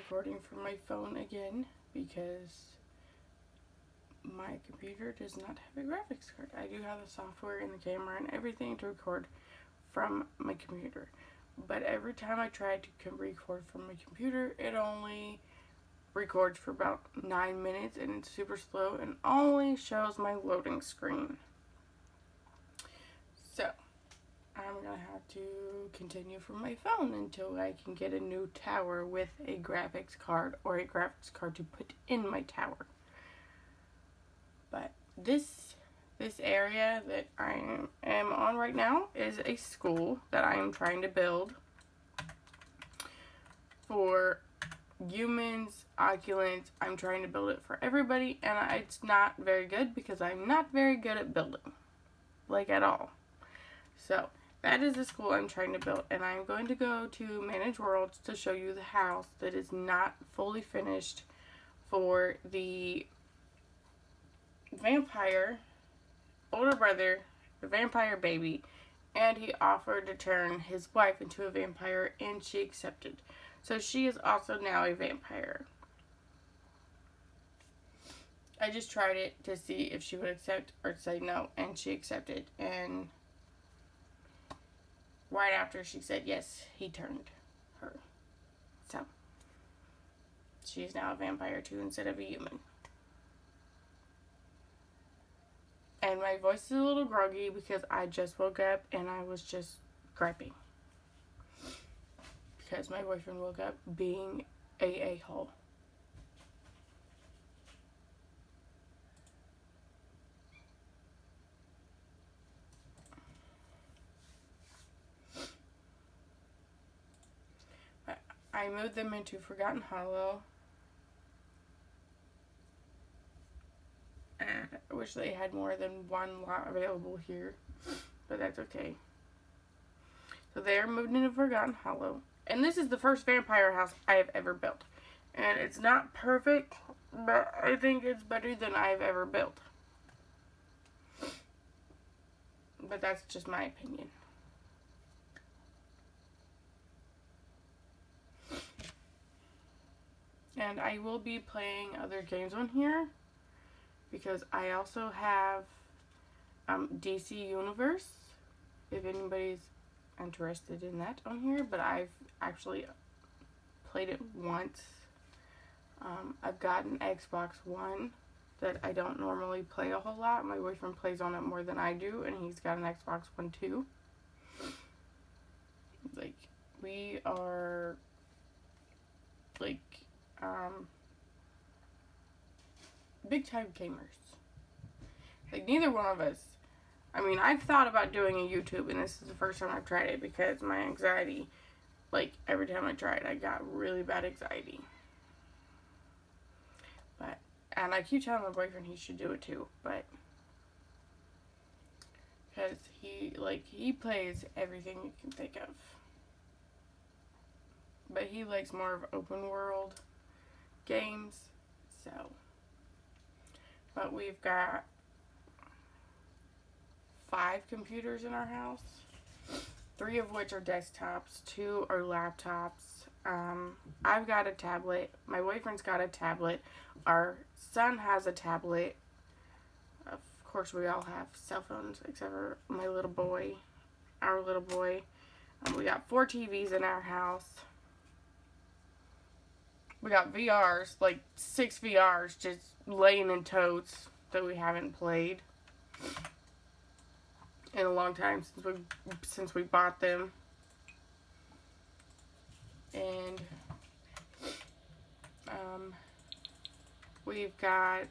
recording from my phone again because my computer does not have a graphics card. I do have the software and the camera and everything to record from my computer. But every time I try to record from my computer, it only records for about 9 minutes and it's super slow and only shows my loading screen. So, I'm going to have to continue from my phone until I can get a new tower with a graphics card or a graphics card to put in my tower. But this area that I am on right now is a school that I am trying to build for humans, occulents. I'm trying to build it for everybody, and it's not very good because I'm not very good at building, like at all. So that is the school I'm trying to build, and I'm going to go to Manage Worlds to show you the house that is not fully finished for the vampire older brother, the vampire baby, and he offered to turn his wife into a vampire, and she accepted. So she is also now a vampire. I just tried it to see if she would accept or say no, and she accepted. And right after she said yes, he turned her. So she's now a vampire too instead of a human. And my voice is a little groggy because I just woke up and I was just griping. Because my boyfriend woke up being a hole. I moved them into Forgotten Hollow. And I wish they had more than one lot available here, but that's okay. So they are moved into Forgotten Hollow. And this is the first vampire house I have ever built. And it's not perfect, but I think it's better than I've ever built. But that's just my opinion. And I will be playing other games on here, because I also have DC Universe, if anybody's interested in that on here, but I've actually played it once. I've got an Xbox One that I don't normally play a whole lot. My boyfriend plays on it more than I do, and he's got an Xbox One too. Like, we are, like, big time gamers. Like, neither one of us. I mean, I've thought about doing a YouTube, and this is the first time I've tried it because my anxiety, like, every time I tried, I got really bad anxiety. But, and I keep telling my boyfriend he should do it too, but, because he plays everything you can think of. But he likes more of open world games, so. But we've got 5 computers in our house, 3 of which are desktops, 2 are laptops. I've got a tablet. My boyfriend's got a tablet. Our son has a tablet. Of course, we all have cell phones, except for my little boy, our little boy. We got 4 TVs in our house. We got VRs, like 6 VRs, just laying in totes that we haven't played in a long time since we bought them. And we've got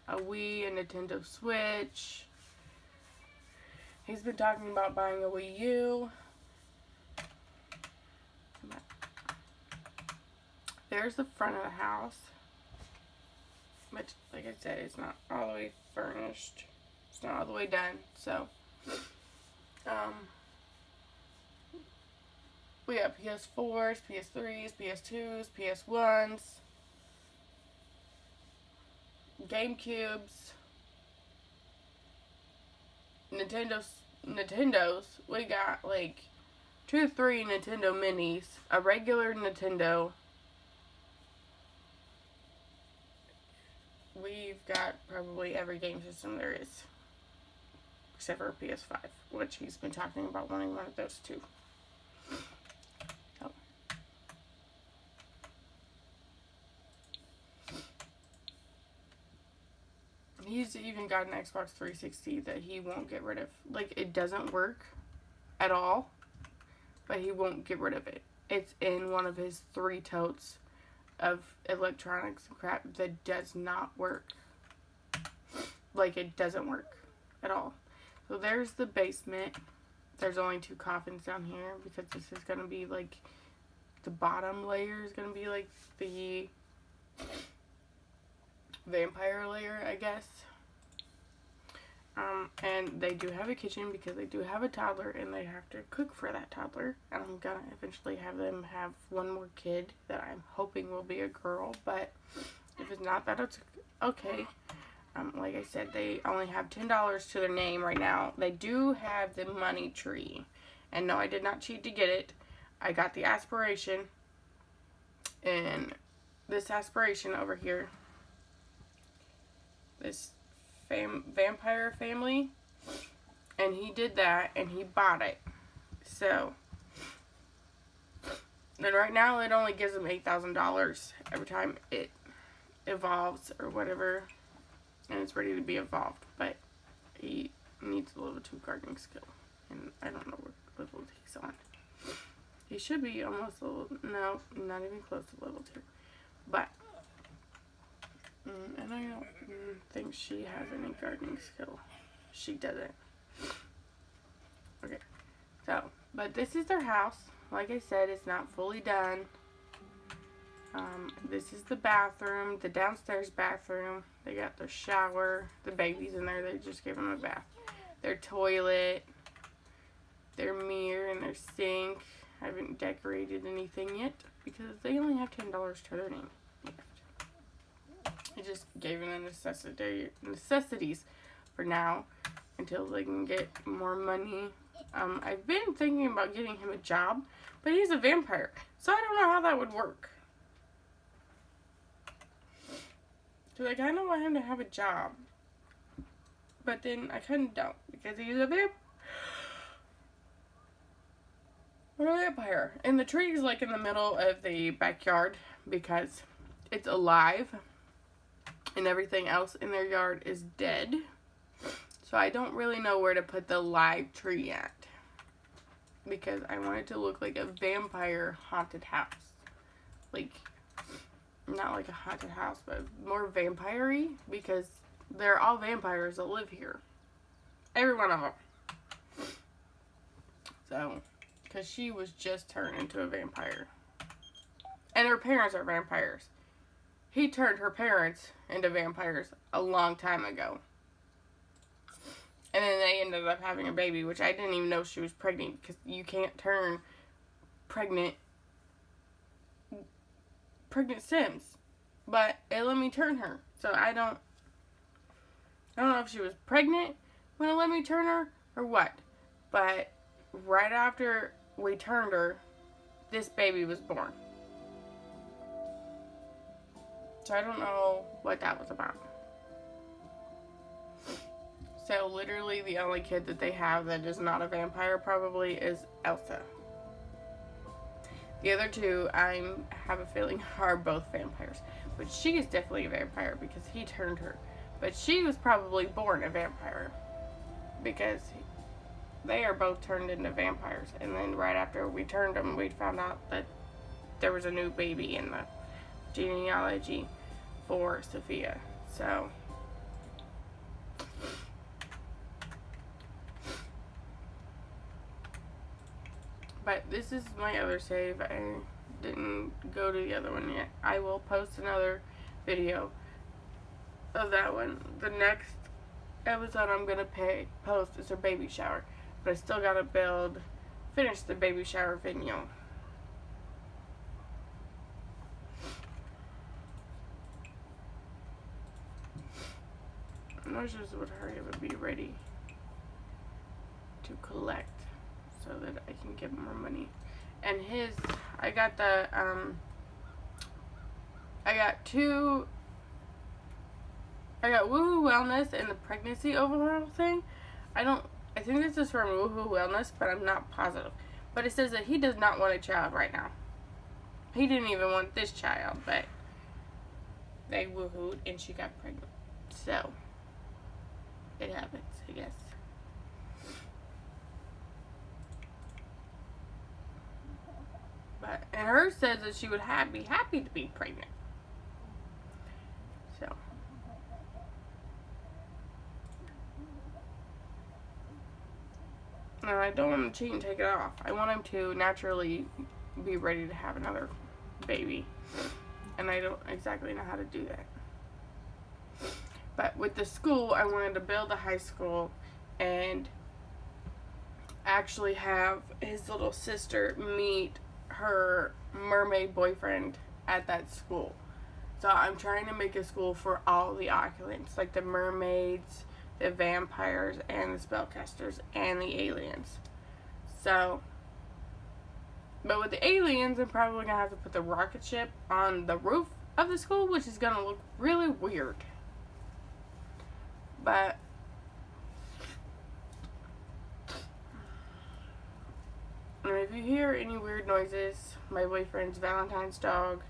a Wii, a Nintendo Switch. He's been talking about buying a Wii U. There's the front of the house, which, like I said, it's not all the way furnished. It's not all the way done, so, we got PS4s, PS3s, PS2s, PS1s, GameCubes, Nintendos. We got, like, 2 or 3 Nintendo Minis, a regular Nintendo, we've got probably every game system there is. Except for a PS5, which he's been talking about wanting one of those too. So. He's even got an Xbox 360 that he won't get rid of. Like, it doesn't work at all, but he won't get rid of it. It's in one of his 3 totes of electronics and crap that does not work. Like, it doesn't work at all. So there's the basement. There's only 2 coffins down here because this is going to be like, the bottom layer is going to be like the vampire layer, I guess. And they do have a kitchen because they do have a toddler and they have to cook for that toddler. And I'm gonna eventually have them have one more kid that I'm hoping will be a girl, but if it's not, that's okay. Like I said, they only have $10 to their name right now. They do have the money tree. And no, I did not cheat to get it. I got the aspiration. And this aspiration over here, this vampire family, and he did that and he bought it. So, and right now it only gives him $8,000 every time it evolves or whatever, and it's ready to be evolved. But he needs a level 2 gardening skill, and I don't know what level he's on. He should be almost level, no, not even close to level 2. But and I don't think she has any gardening skill. She doesn't. Okay. So, but this is their house. Like I said, it's not fully done. This is the bathroom, the downstairs bathroom. They got their shower. The baby's in there. They just gave them a bath. Their toilet, their mirror, and their sink. I haven't decorated anything yet because they only have $10 to their name. I just gave them the necessities for now until they can get more money. I've been thinking about getting him a job, but he's a vampire, so I don't know how that would work. So I kind of want him to have a job, but then I kind of don't because he's a vampire. And the tree is like in the middle of the backyard because it's alive. And everything else in their yard is dead. So I don't really know where to put the live tree at. Because I want it to look like a vampire haunted house. Like, not like a haunted house, but more vampire-y. Because they're all vampires that live here. Every one of them. So, because she was just turned into a vampire. And her parents are vampires. He turned her parents into vampires a long time ago. And then they ended up having a baby, which I didn't even know she was pregnant because you can't turn pregnant Sims. But it let me turn her. So I don't know if she was pregnant when it let me turn her or what. But right after we turned her, this baby was born. So I don't know what that was about. So literally the only kid that they have that is not a vampire probably is Elsa. The other 2, I have a feeling, are both vampires. But she is definitely a vampire because he turned her. But she was probably born a vampire. Because they are both turned into vampires. And then right after we turned them, we found out that there was a new baby in the genealogy for Sophia. So but this is my other save. I didn't go to the other one yet. I will post another video of that one. The next episode I'm gonna post is her baby shower, but I still gotta finish the baby shower video. Noises would hurry up and be ready to collect so that I can get more money. And I got 2 I got Woohoo Wellness and the pregnancy overhaul thing. I think this is from Woohoo Wellness, but I'm not positive. But it says that he does not want a child right now. He didn't even want this child, but they woohooed and she got pregnant. So, it happens, I guess. But, and hers says that she would be happy to be pregnant. So. And I don't want him to cheat and take it off. I want him to naturally be ready to have another baby. And I don't exactly know how to do that. But with the school, I wanted to build a high school and actually have his little sister meet her mermaid boyfriend at that school. So I'm trying to make a school for all the occupants, like the mermaids, the vampires, and the spellcasters, and the aliens. So, but with the aliens, I'm probably going to have to put the rocket ship on the roof of the school, which is going to look really weird. But, and if you hear any weird noises, my boyfriend's Valentine's dog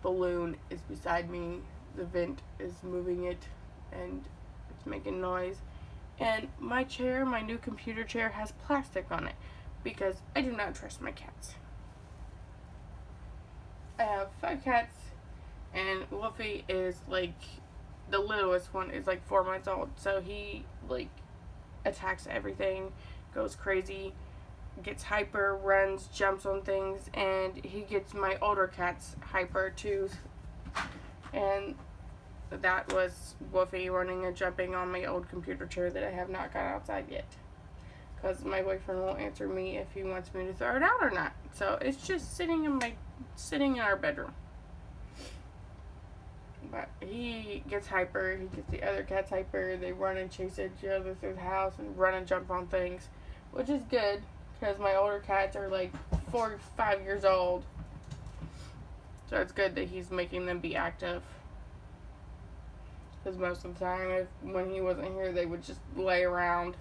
balloon is beside me. The vent is moving it, and it's making noise. And my chair, my new computer chair, has plastic on it because I do not trust my cats. I have 5 cats, and Wolfie is like, the littlest one is like 4 months old. So he like attacks everything, goes crazy, gets hyper, runs, jumps on things, and he gets my older cats hyper too. And that was Wolfie running and jumping on my old computer chair that I have not got outside yet. Because my boyfriend won't answer me if he wants me to throw it out or not. So it's just sitting in our bedroom. But he gets hyper, he gets the other cats hyper, they run and chase each other through the house and run and jump on things. Which is good, because my older cats are like 4 or 5 years old. So it's good that he's making them be active. Because most of the time, when he wasn't here, they would just lay around.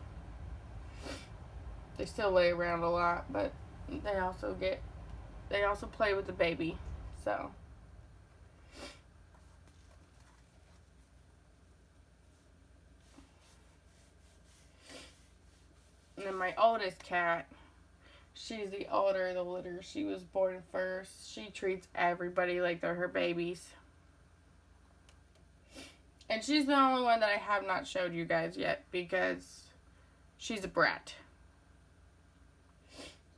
They still lay around a lot, but they also play with the baby. So. And then my oldest cat, she's the older of the litter. She was born first. She treats everybody like they're her babies. And she's the only one that I have not showed you guys yet because she's a brat.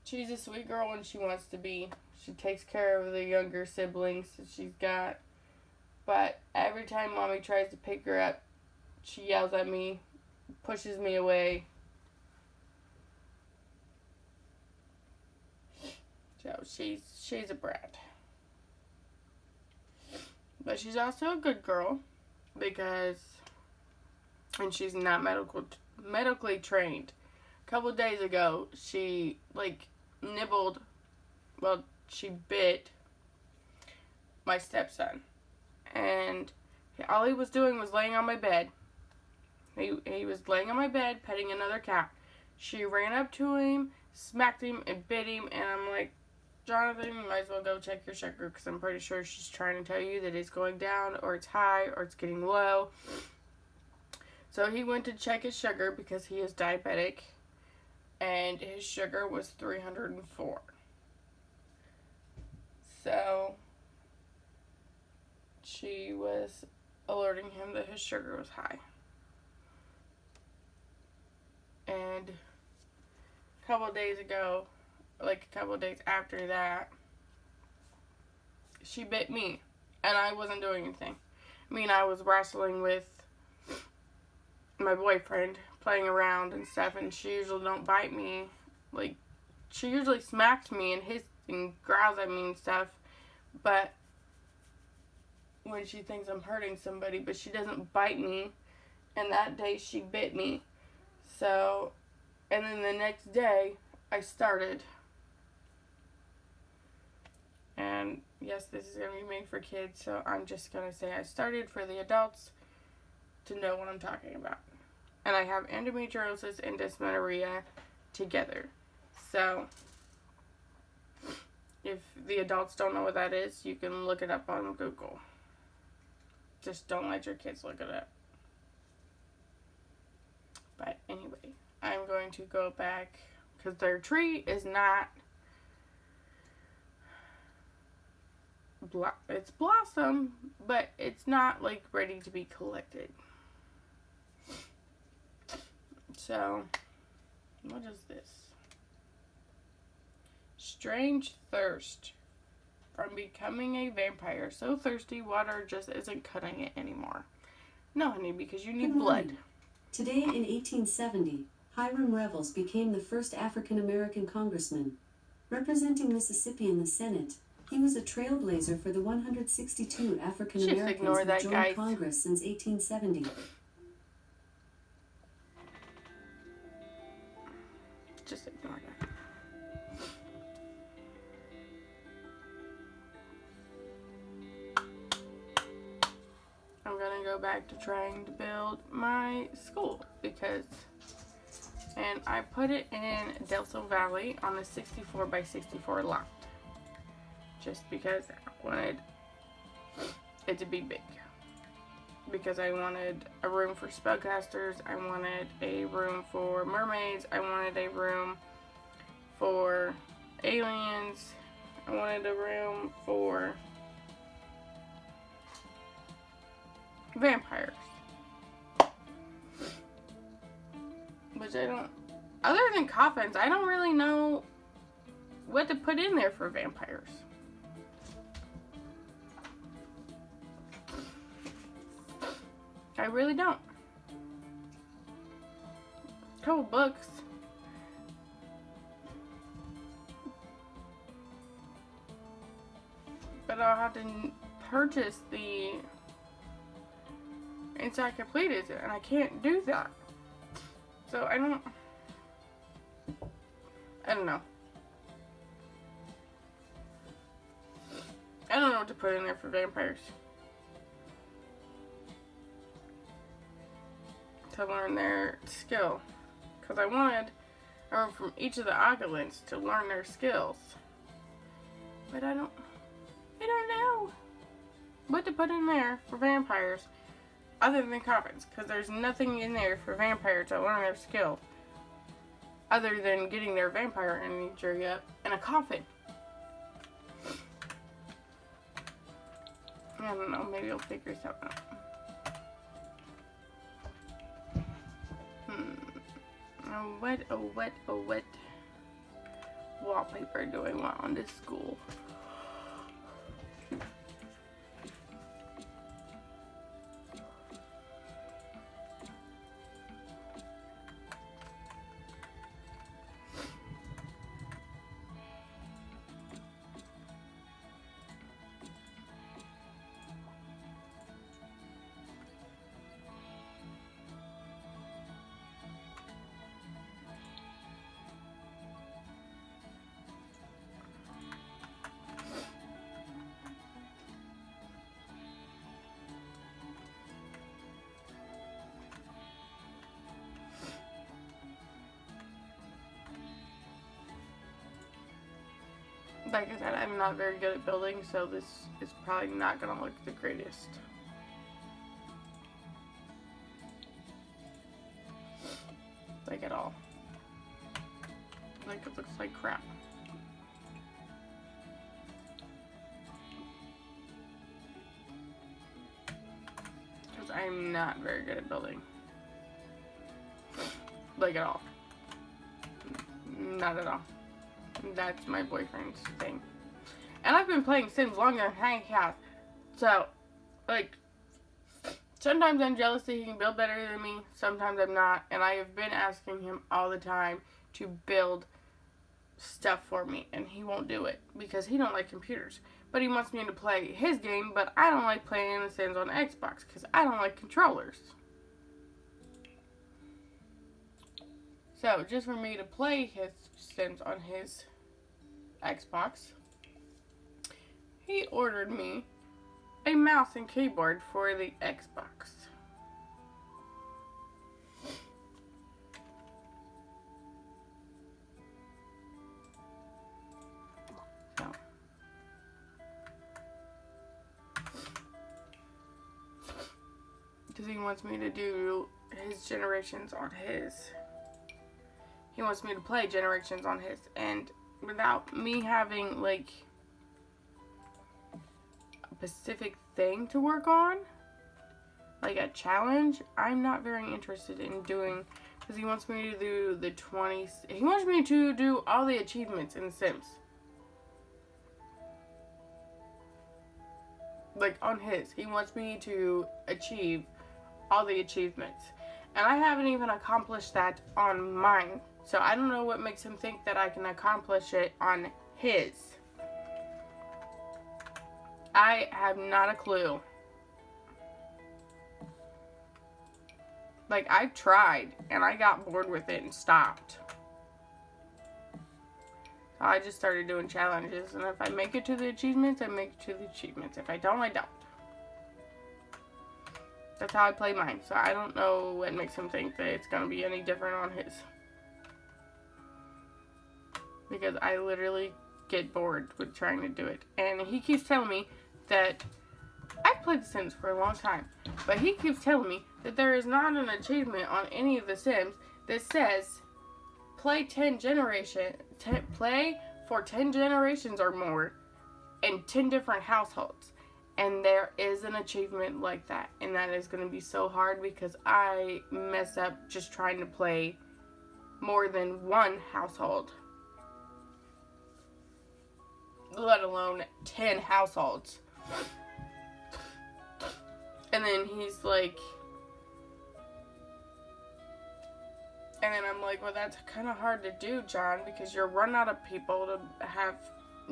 She's a sweet girl when she wants to be. She takes care of the younger siblings that she's got. But every time Mommy tries to pick her up, she yells at me, pushes me away. So she's a brat. But she's also a good girl because, and she's not medically trained. A couple days ago, she she bit my stepson. And all he was doing was laying on my bed. He was laying on my bed petting another cat. She ran up to him, smacked him, and bit him. And I'm like, Jonathan, you might as well go check your sugar because I'm pretty sure she's trying to tell you that it's going down or it's high or it's getting low. So he went to check his sugar because he is diabetic. And his sugar was 304. So she was alerting him that his sugar was high. And a couple of days ago, like a couple of days after that, she bit me. And I wasn't doing anything. I mean, I was wrestling with my boyfriend, playing around and stuff, and she usually don't bite me. Like, she usually smacks me and growls at me and stuff, but when she thinks I'm hurting somebody, but she doesn't bite me, and that day she bit me. So, and then the next day, I started. And yes, this is going to be made for kids, so I'm just going to say I started. For the adults, to know what I'm talking about. And I have endometriosis and dysmenorrhea together. So, if the adults don't know what that is, you can look it up on Google. Just don't let your kids look it up. But anyway, I'm going to go back because their tree is not, it's blossom, but it's not like ready to be collected. So, what is this? Strange thirst from becoming a vampire. So thirsty, water just isn't cutting it anymore. No, honey, because you need blood. Today in 1870, Hiram Revels became the first African American congressman. Representing Mississippi in the Senate, he was a trailblazer for the 162 African Americans who joined Congress since 1870. Just ignore that. I'm gonna go back to trying to build my school and I put it in Del Sol Valley on the 64 by 64 lot. Just because I wanted it to be big. Because I wanted a room for spellcasters, I wanted a room for mermaids, I wanted a room for aliens, I wanted a room for vampires. Which I don't, other than coffins, I don't really know what to put in there for vampires. I really don't. A couple books. But I'll have to purchase the encyclopedias, and I can't do that. So I don't know. I don't know what to put in there for vampires. To learn their skill. Because I wanted from each of the Occult to learn their skills. But I don't know what to put in there for vampires other than coffins. Because there's nothing in there for vampires to learn their skill. Other than getting their vampire imagery up in a coffin. I don't know, maybe I'll figure something out. What wallpaper do I want on this school? Like I said, I'm not very good at building, so this is probably not going to look the greatest. Like at all. Like it looks like crap. Because I'm not very good at building. Like at all. Not at all. That's my boyfriend's thing. And I've been playing Sims longer than Hank has. So, like, sometimes I'm jealous that he can build better than me. Sometimes I'm not. And I have been asking him all the time to build stuff for me. And he won't do it. Because he don't like computers. But he wants me to play his game. But I don't like playing the Sims on Xbox. Because I don't like controllers. So, just for me to play his Sims on his Xbox, he ordered me a mouse and keyboard for the Xbox. Because he wants me to do his generations on his. He wants me to play generations on his. And without me having, like, a specific thing to work on, like a challenge, I'm not very interested in doing, because he wants me to do the 20s. He wants me to do all the achievements in Sims. Like, on his. He wants me to achieve all the achievements. And I haven't even accomplished that on mine. So I don't know what makes him think that I can accomplish it on his. I have not a clue. Like, I've tried, and I got bored with it and stopped. So I just started doing challenges, and if I make it to the achievements, I make it to the achievements. If I don't, I don't. That's how I play mine, so I don't know what makes him think that it's going to be any different on his. Because I literally get bored with trying to do it. And he keeps telling me that I've played The Sims for a long time, but he keeps telling me that there is not an achievement on any of the Sims that says play play for 10 generations or more in 10 different households. And there is an achievement like that, and that is going to be so hard because I mess up just trying to play more than one household, let alone 10 households. And then he's like, and then I'm like, well, that's kind of hard to do, John, because you're running out of people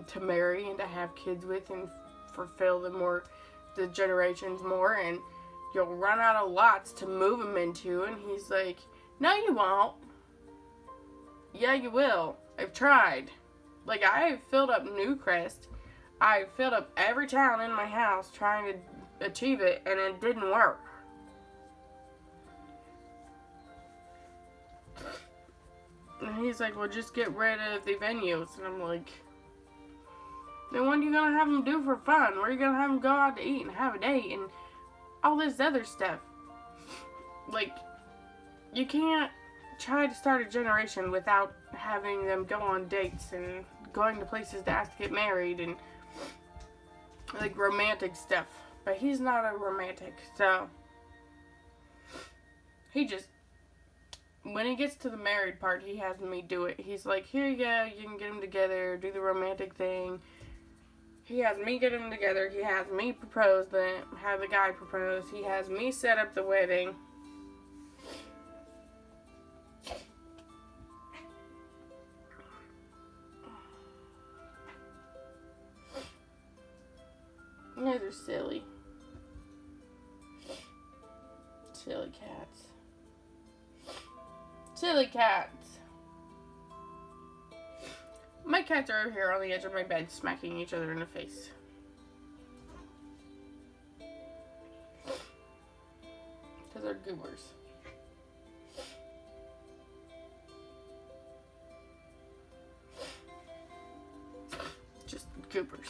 to marry and to have kids with and fulfill the generations more, and you'll run out of lots to move them into. And he's like, no, you won't. Yeah, you will. I've tried. Like, I've filled up Newcrest. I filled up every town in my house trying to achieve it, and it didn't work. And he's like, well, just get rid of the venues. And I'm like, then what are you going to have them do for fun? Where are you going to have them go out to eat and have a date and all this other stuff? Like, you can't try to start a generation without having them go on dates and going to places to ask to get married and, like, romantic stuff. But he's not a romantic, so he just, when he gets to the married part, he has me do it. He's like, here you go, you can get them together, do the romantic thing. He has me get them together. He has me propose them, have the guy propose. He has me set up the wedding. Those are silly. Silly cats. Silly cats. My cats are over here on the edge of my bed smacking each other in the face. Because they're goobers. Just goobers.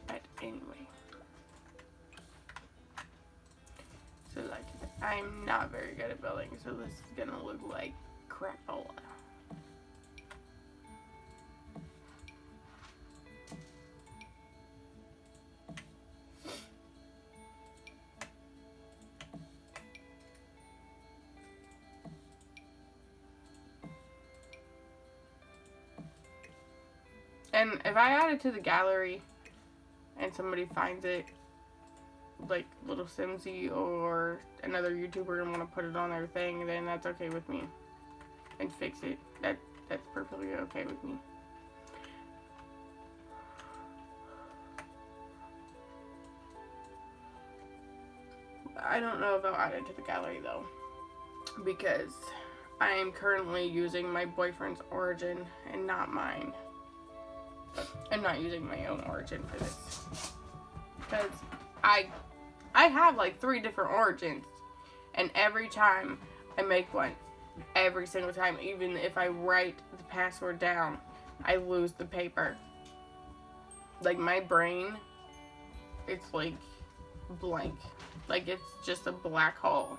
But anyway. So, like, I'm not very good at building, so this is gonna look like crapola. And if I add it to the gallery and somebody finds it, like Little Simsy or another YouTuber, and want to put it on their thing, then that's okay with me. And fix it. That's perfectly okay with me. I don't know if I'll add it to the gallery though, because I am currently using my boyfriend's origin and not mine. I'm not using my own origin for this, because I have like 3 different origins, and every time I make one, every single time, even if I write the password down, I lose the paper. Like, my brain, it's like blank. Like, it's just a black hole.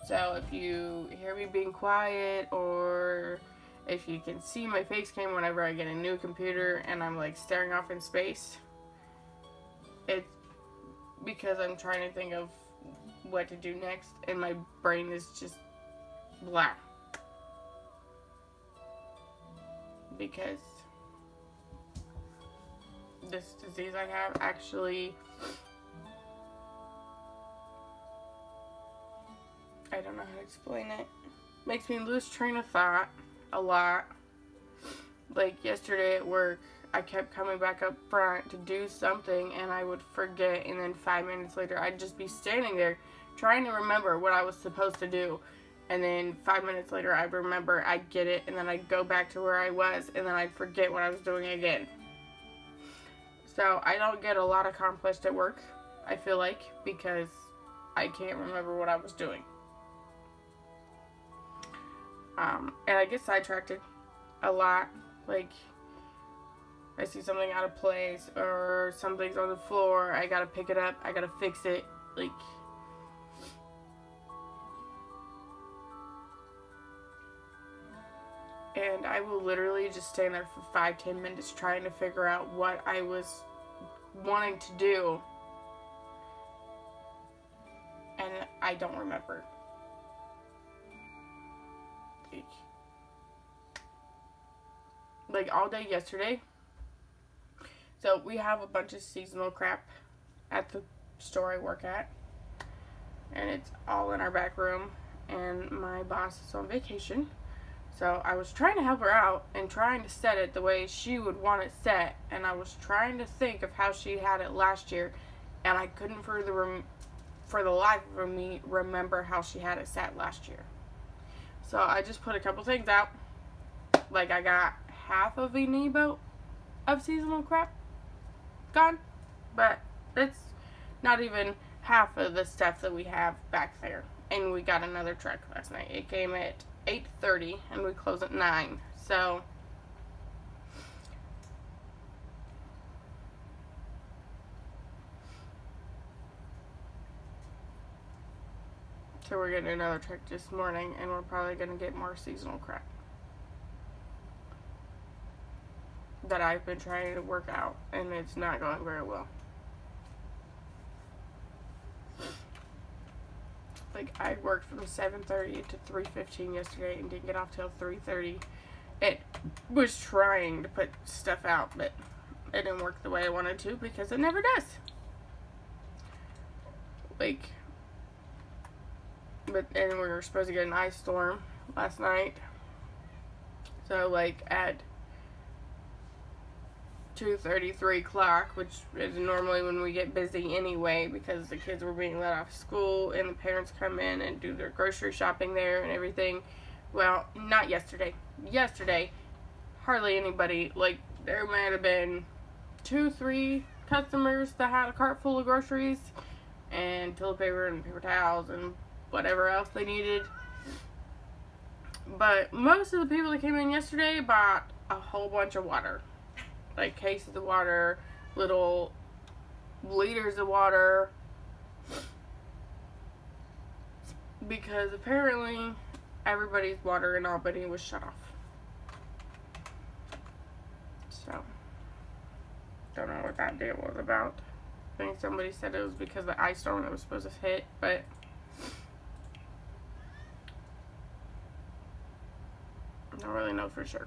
So if you hear me being quiet, or if you can see my face cam whenever I get a new computer and I'm like staring off in space, it's because I'm trying to think of what to do next and my brain is just black. Because this disease I have actually, I don't know how to explain it, makes me lose train of thought a lot. Like yesterday at work, I kept coming back up front to do something and I would forget, and then 5 minutes later I'd just be standing there trying to remember what I was supposed to do, and then 5 minutes later I'd remember, I'd get it, and then I'd go back to where I was, and then I'd forget what I was doing again. So I don't get a lot accomplished at work, I feel like, because I can't remember what I was doing. And I get sidetracked a lot. Like, I see something out of place, or something's on the floor, I gotta pick it up, I gotta fix it. Like, and I will literally just stand there for 5-10 minutes trying to figure out what I was wanting to do, and I don't remember. Like all day yesterday. So we have a bunch of seasonal crap at the store I work at, and it's all in our back room, and my boss is on vacation. So I was trying to help her out and trying to set it the way she would want it set, and I was trying to think of how she had it last year, and I couldn't for the life of me remember how she had it set last year. So I just put a couple things out. Like, I got half of a knee boat of seasonal crap gone, but it's not even half of the stuff that we have back there. And we got another truck last night. It came at 8:30 and we close at 9. So we're getting another truck this morning, and we're probably going to get more seasonal crap that I've been trying to work out, and it's not going very well. Like, I worked from 7:30 to 3:15 yesterday and didn't get off till 3:30. It was trying to put stuff out, but it didn't work the way I wanted to, because it never does. Like, but then we were supposed to get an ice storm last night. So, like, at 2:30, 3 o'clock, which is normally when we get busy anyway, because the kids were being let off school and the parents come in and do their grocery shopping there and everything. Well, not yesterday. Yesterday, hardly anybody. Like, there might have been 2-3 customers that had a cart full of groceries and toilet paper and paper towels and whatever else they needed. But most of the people that came in yesterday bought a whole bunch of water. Like cases of water, little liters of water. Because apparently everybody's water in Albany was shut off. So, don't know what that deal was about. I think somebody said it was because of the ice storm that was supposed to hit, but I don't really know for sure.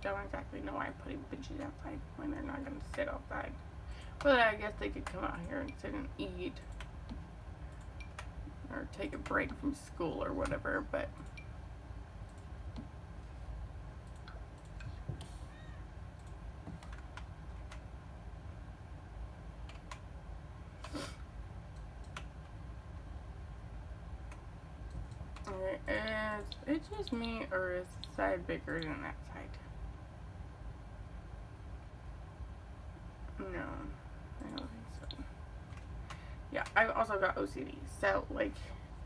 Don't exactly know why I'm putting bitches outside when they're not going to sit outside. But I guess they could come out here and sit and eat. Or take a break from school or whatever, but is it just me, or is the side bigger than that side? No. I don't think so. Yeah, I've also got OCD. So, like,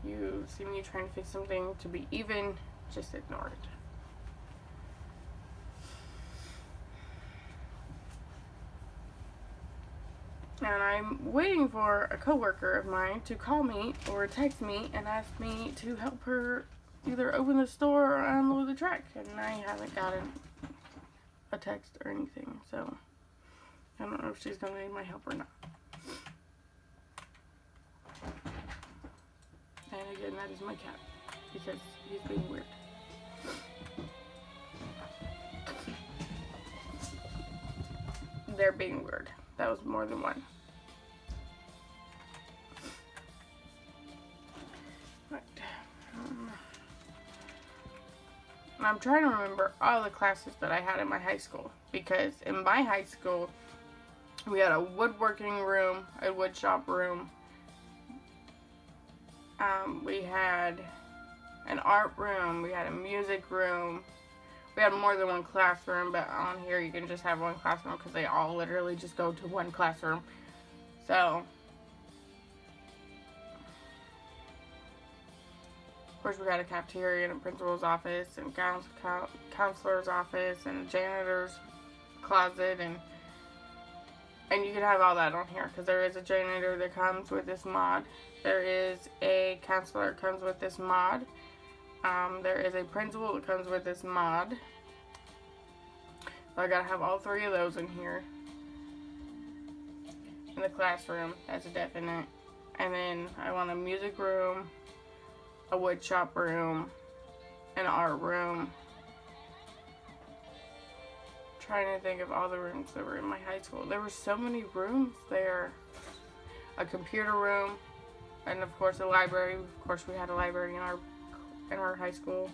you see me trying to fix something to be even, just ignore it. And I'm waiting for a coworker of mine to call me or text me and ask me to help her either open the store or unload the truck. And I haven't gotten a text or anything, so I don't know if she's going to need my help or not. And again, that is my cat, because he's being weird. They're being weird. That was more than one. Right. I'm trying to remember all the classes that I had in my high school, because in my high school, we had a woodworking room, a wood shop room. We had an art room. We had a music room. We had more than one classroom, but on here you can just have one classroom because they all literally just go to one classroom. So, of course, we had a cafeteria and a principal's office and counselor's office and a janitor's closet, and you can have all that on here because there is a janitor that comes with this mod. There is a counselor that comes with this mod. There is a principal that comes with this mod. So I gotta have all three of those in here. In the classroom, that's a definite. And then I want a music room, a wood shop room, an art room. Trying to think of all the rooms that were in my high school. There were so many rooms there. A computer room, and of course a library. Of course we had a library in our high school.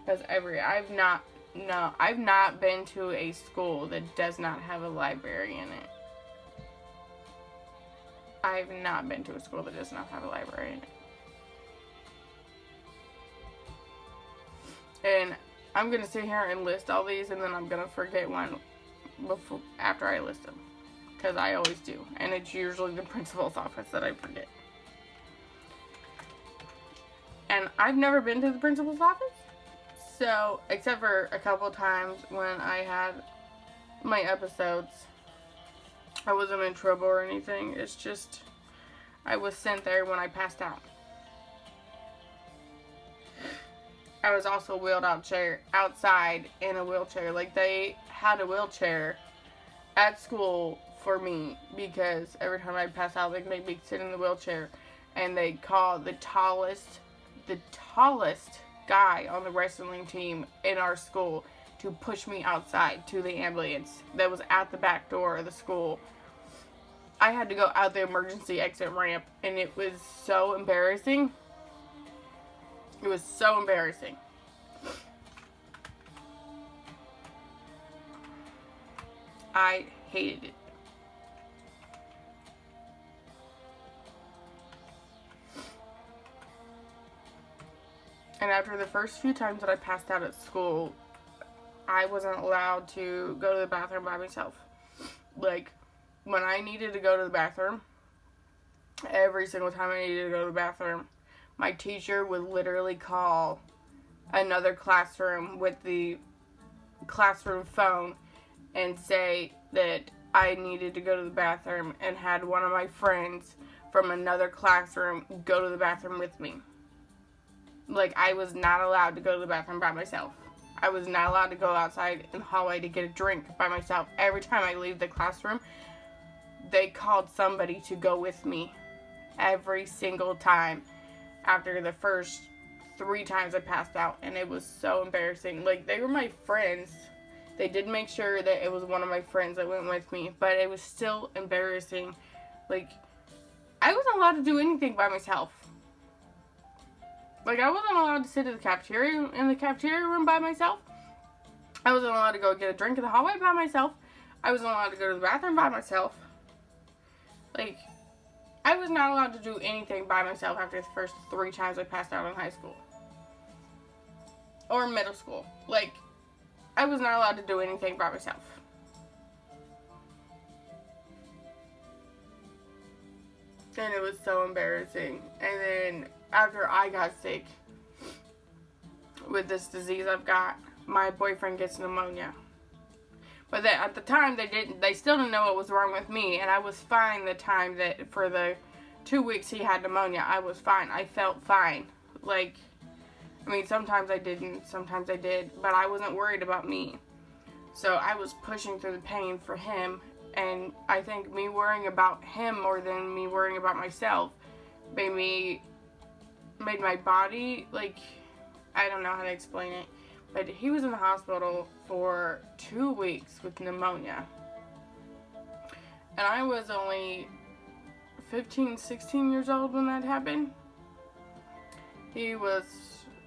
Because I've not been to a school that does not have a library in it. I've not been to a school that does not have a library in it. And I'm going to sit here and list all these, and then I'm going to forget one after I list them. Because I always do. And it's usually the principal's office that I forget. And I've never been to the principal's office. So, except for a couple times when I had my episodes. I wasn't in trouble or anything. It's just, I was sent there when I passed out. I was also wheeled outside in a wheelchair. Like, they had a wheelchair at school for me because every time I'd pass out, they'd make me sit in the wheelchair. And they'd call the tallest guy on the wrestling team in our school to push me outside to the ambulance that was at the back door of the school. I had to go out the emergency exit ramp, and it was so embarrassing. It was so embarrassing. I hated it. And after the first few times that I passed out at school, I wasn't allowed to go to the bathroom by myself. Like, when I needed to go to the bathroom, every single time I needed to go to the bathroom, my teacher would literally call another classroom with the classroom phone and say that I needed to go to the bathroom, and had one of my friends from another classroom go to the bathroom with me. Like, I was not allowed to go to the bathroom by myself. I was not allowed to go outside in the hallway to get a drink by myself. Every time I leave the classroom, they called somebody to go with me. Every single time. After the first 3 times I passed out. And it was so embarrassing. Like, they were my friends. They did make sure that it was one of my friends that went with me. But it was still embarrassing. Like, I wasn't allowed to do anything by myself. Like, I wasn't allowed to sit in the cafeteria room by myself. I wasn't allowed to go get a drink in the hallway by myself. I wasn't allowed to go to the bathroom by myself. Like, I was not allowed to do anything by myself after the first 3 times I passed out in high school. Or middle school. Like, I was not allowed to do anything by myself. And it was so embarrassing. And then after I got sick with this disease I've got, my boyfriend gets pneumonia. But at the time, they still didn't know what was wrong with me. And I was fine the time that, for the 2 weeks he had pneumonia, I was fine. I felt fine. Like, I mean, sometimes I didn't, sometimes I did, but I wasn't worried about me. So I was pushing through the pain for him, and I think me worrying about him more than me worrying about myself made my body, like, I don't know how to explain it, but he was in the hospital for 2 weeks with pneumonia. And I was only 15, 16 years old when that happened. He was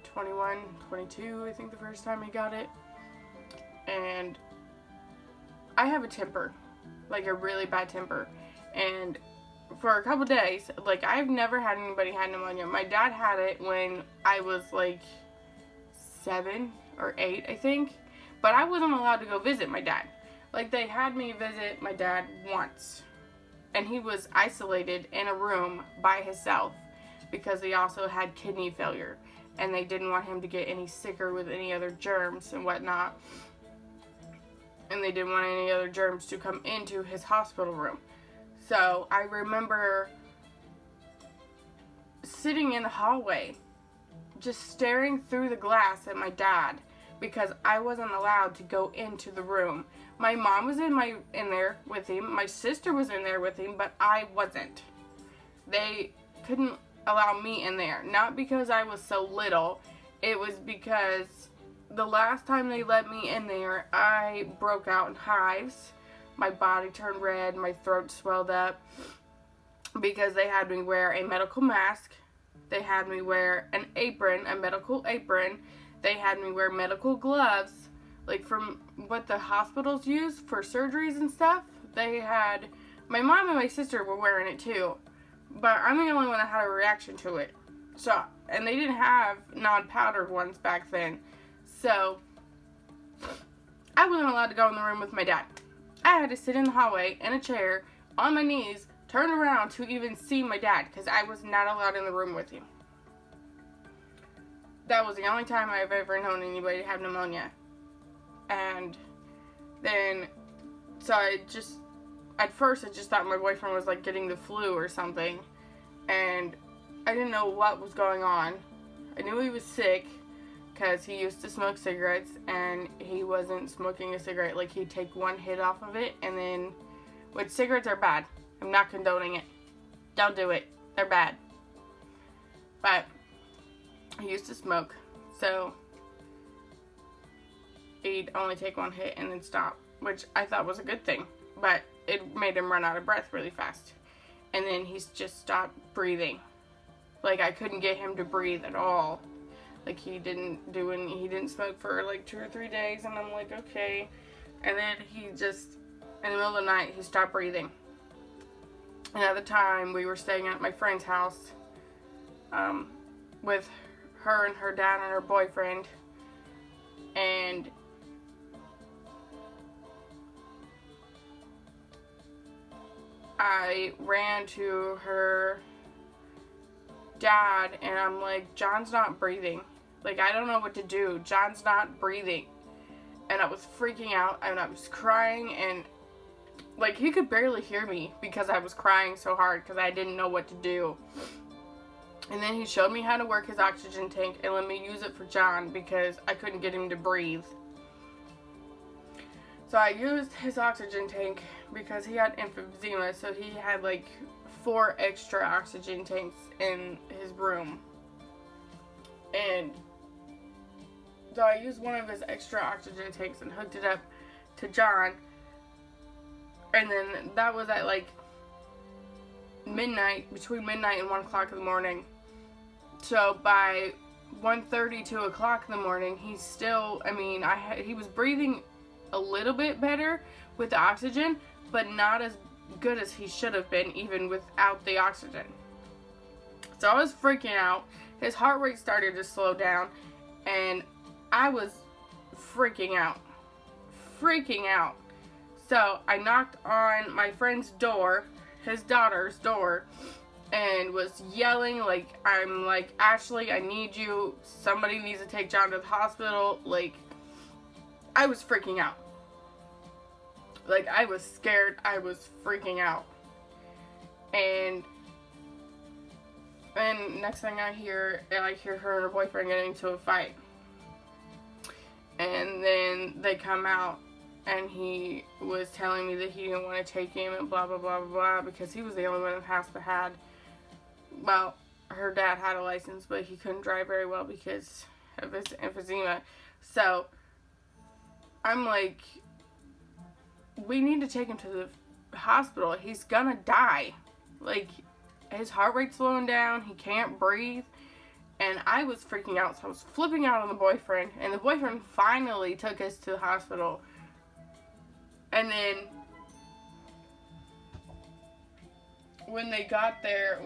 21, 22, I think, the first time he got it. And I have a temper, like a really bad temper. And for a couple days, like, I've never had anybody had pneumonia. My dad had it when I was like 7 or 8, I think. But I wasn't allowed to go visit my dad. Like, they had me visit my dad once. And he was isolated in a room by himself because he also had kidney failure. And they didn't want him to get any sicker with any other germs and whatnot. And they didn't want any other germs to come into his hospital room. So I remember sitting in the hallway, just staring through the glass at my dad because I wasn't allowed to go into the room. My mom was in there with him. My sister was in there with him, but I wasn't. They couldn't allow me in there. Not because I was so little. It was because the last time they let me in there, I broke out in hives. My body turned red. My throat swelled up. Because they had me wear a medical mask. They had me wear an apron, a medical apron. They had me wear medical gloves. Like from what the hospitals use for surgeries and stuff. They had, my mom and my sister were wearing it too. But I'm the only one that had a reaction to it. So, and they didn't have non-powdered ones back then. So, I wasn't allowed to go in the room with my dad. I had to sit in the hallway in a chair, on my knees, turn around to even see my dad, because I was not allowed in the room with him. That was the only time I've ever known anybody have pneumonia. And then, so at first I just thought my boyfriend was like getting the flu or something. And I didn't know what was going on. I knew he was sick because he used to smoke cigarettes and he wasn't smoking a cigarette. Like, he'd take one hit off of it and then, which cigarettes are bad. I'm not condoning it. Don't do it. They're bad. But he used to smoke. So he'd only take one hit and then stop, which I thought was a good thing. But it made him run out of breath really fast. And then he's just stopped breathing. Like, I couldn't get him to breathe at all. Like, he didn't smoke for like 2 or 3 days, and I'm like, okay. And then he just, in the middle of the night, he stopped breathing. And at the time, we were staying at my friend's house, with her and her dad and her boyfriend. And I ran to her dad and I'm like, John's not breathing. Like, I don't know what to do. John's not breathing. And I was freaking out and I was crying and like, he could barely hear me because I was crying so hard because I didn't know what to do. And then he showed me how to work his oxygen tank and let me use it for John because I couldn't get him to breathe. So I used his oxygen tank because he had emphysema, so he had like 4 extra oxygen tanks in his room. And so I used one of his extra oxygen tanks and hooked it up to John. And then that was at like midnight, between midnight and 1 o'clock in the morning. So by 1:30, 2 o'clock in the morning, he's still, he was breathing a little bit better with the oxygen, but not as good as he should have been even without the oxygen. So I was freaking out. His heart rate started to slow down, and I was freaking out. So I knocked on my friend's door, his daughter's door, and was yelling, like, I'm like, Ashley, I need you. Somebody needs to take John to the hospital. Like, I was freaking out. Like, I was scared. I was freaking out. And next thing I hear her and her boyfriend getting into a fight. And then they come out, and he was telling me that he didn't want to take him and blah, blah, blah, blah, blah, because he was the only one in the house that had, well, her dad had a license, but he couldn't drive very well because of his emphysema. So, I'm like, we need to take him to the hospital. He's gonna die. Like, his heart rate's slowing down. He can't breathe. And I was freaking out, so I was flipping out on the boyfriend. And the boyfriend finally took us to the hospital. And then, when we got there,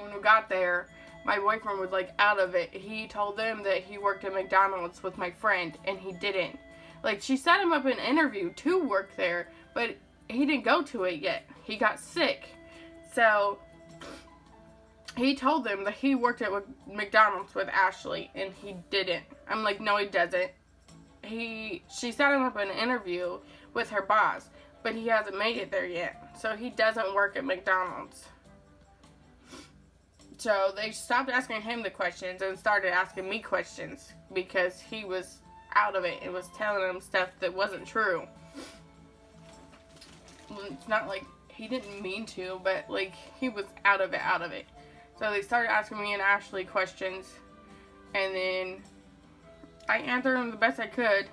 my boyfriend was, like, out of it. He told them that he worked at McDonald's with my friend, and he didn't. Like, she set him up an interview to work there, but he didn't go to it yet. He got sick. So, he told them that he worked at McDonald's with Ashley, and he didn't. I'm like, no, he doesn't. She set him up an interview with her boss, but he hasn't made it there yet. So, he doesn't work at McDonald's. So, they stopped asking him the questions and started asking me questions because he was out of it and was telling them stuff that wasn't true. Well, it's not like he didn't mean to, but, like, he was out of it. So they started asking me and Ashley questions, and then I answered them the best I could.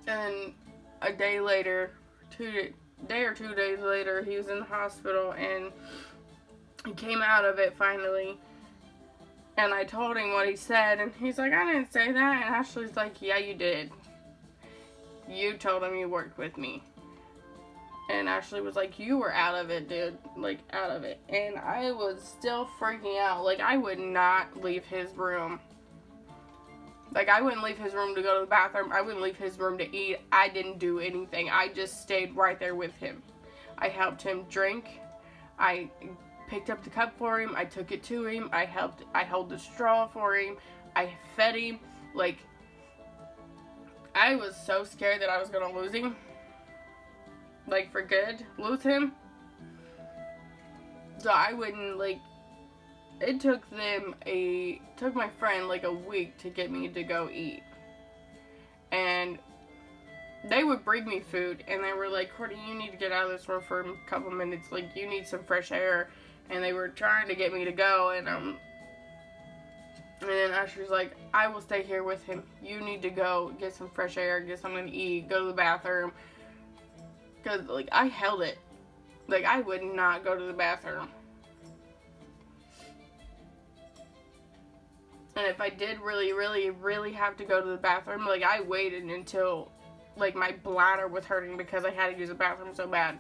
And a day later, 2 days later, he was in the hospital, and he came out of it finally. And I told him what he said, and he's like, I didn't say that. And Ashley's like, yeah, you did. You told him you worked with me. And Ashley was like, you were out of it, dude. Like, out of it. And I was still freaking out. Like, I would not leave his room. Like, I wouldn't leave his room to go to the bathroom. I wouldn't leave his room to eat. I didn't do anything. I just stayed right there with him. I helped him drink. I picked up the cup for him. I took it to him. I held the straw for him. I fed him. Like, I was so scared that I was going to lose him. Like, for good. Lose him. So I wouldn't, like, it took my friend, like, a week to get me to go eat. And they would bring me food, and they were like, Courtney, you need to get out of this room for a couple minutes. Like, you need some fresh air. And they were trying to get me to go, and then Ashley's like, I will stay here with him. You need to go get some fresh air, get something to eat, go to the bathroom. Because, like, I held it. Like, I would not go to the bathroom. And if I did really, really, really have to go to the bathroom, like, I waited until, like, my bladder was hurting because I had to use the bathroom so bad.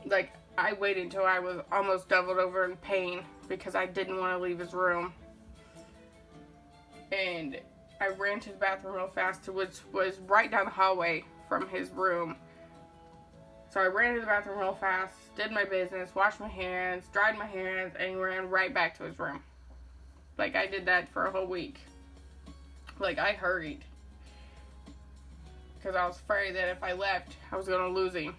Like, I waited until I was almost doubled over in pain because I didn't want to leave his room. And I ran to the bathroom real fast, which was right down the hallway from his room. So I ran to the bathroom real fast, did my business, washed my hands, dried my hands, and ran right back to his room. Like, I did that for a whole week. Like, I hurried. Because I was afraid that if I left, I was going to lose him.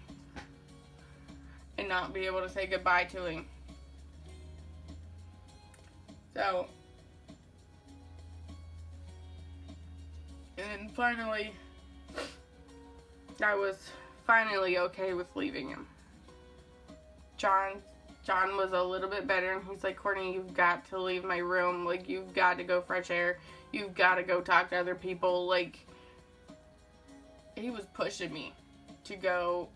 And not be able to say goodbye to him. So, and then finally, I was finally okay with leaving him. John was a little bit better, and he's like, Courtney, you've got to leave my room. Like, you've got to go fresh air. You've got to go talk to other people. Like, he was pushing me to go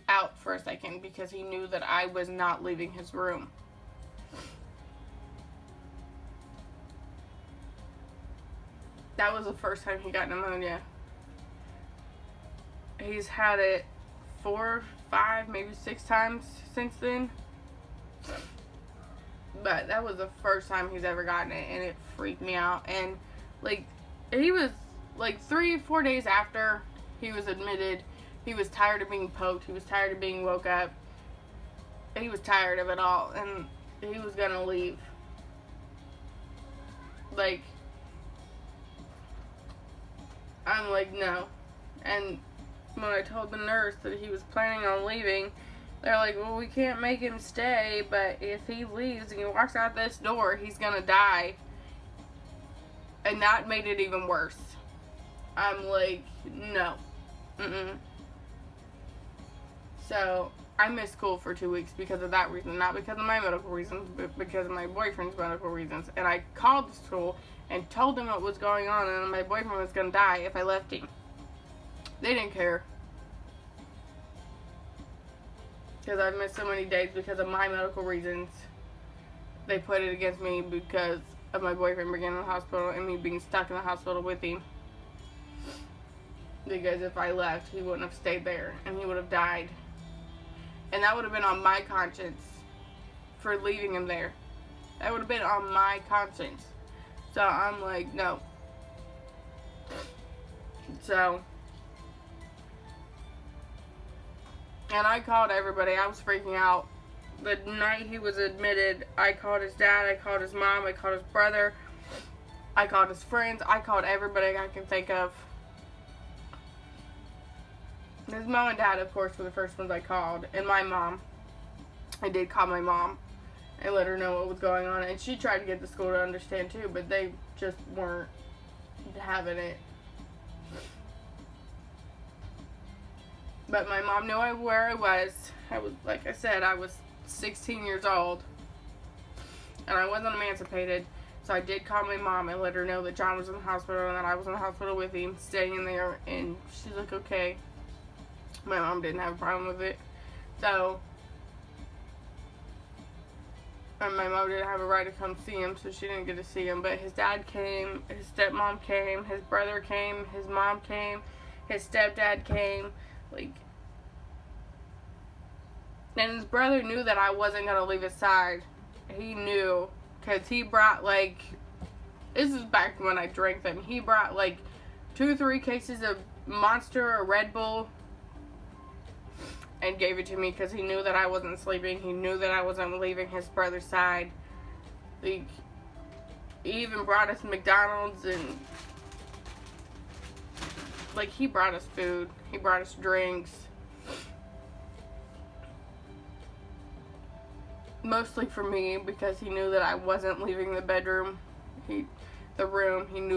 out for a second because he knew that I was not leaving his room. That was the first time he got pneumonia. He's had it 4, 5, maybe 6 times since then. But that was the first time he's ever gotten it, and it freaked me out. And, like, he was, like, 3-4 days after he was admitted, He was tired of being poked. He was tired of being woke up. He was tired of it all, and he was gonna leave. Like, I'm like, no. And when I told the nurse that he was planning on leaving, they're like, well, we can't make him stay, but if he leaves and he walks out this door, he's gonna die. And that made it even worse. I'm like, no. So, I missed school for 2 weeks because of that reason. Not because of my medical reasons, but because of my boyfriend's medical reasons. And I called the school and told them what was going on, and my boyfriend was going to die if I left him. They didn't care. Because I've missed so many days because of my medical reasons. They put it against me because of my boyfriend being in the hospital and me being stuck in the hospital with him. Because if I left, he wouldn't have stayed there and he would have died. And that would have been on my conscience for leaving him there. That would have been on my conscience. So I'm like, no. So, and I called everybody. I was freaking out. The night he was admitted, I called his dad, I called his mom, I called his brother, I called his friends, I called everybody I can think of. His mom and dad, of course, were the first ones I called. And my mom. I did call my mom and let her know what was going on. And she tried to get the school to understand too, but they just weren't having it. But my mom knew where I was. I was, like I said, I was 16 years old. And I wasn't emancipated. So I did call my mom and let her know that John was in the hospital and that I was in the hospital with him, staying in there. And she's like, okay. My mom didn't have a problem with it. So, and my mom didn't have a right to come see him, so she didn't get to see him. But his dad came, his stepmom came, his brother came, his mom came, his stepdad came. Like, and his brother knew that I wasn't going to leave his side. He knew, because he brought, like, this is back when I drank them. He brought, like, 2 or 3 cases of Monster or Red Bull and gave it to me because he knew that I wasn't sleeping. He knew that I wasn't leaving his brother's side. Like, he even brought us McDonald's and, like, he brought us food. He brought us drinks. Mostly for me because he knew that I wasn't leaving the bedroom. The room. He knew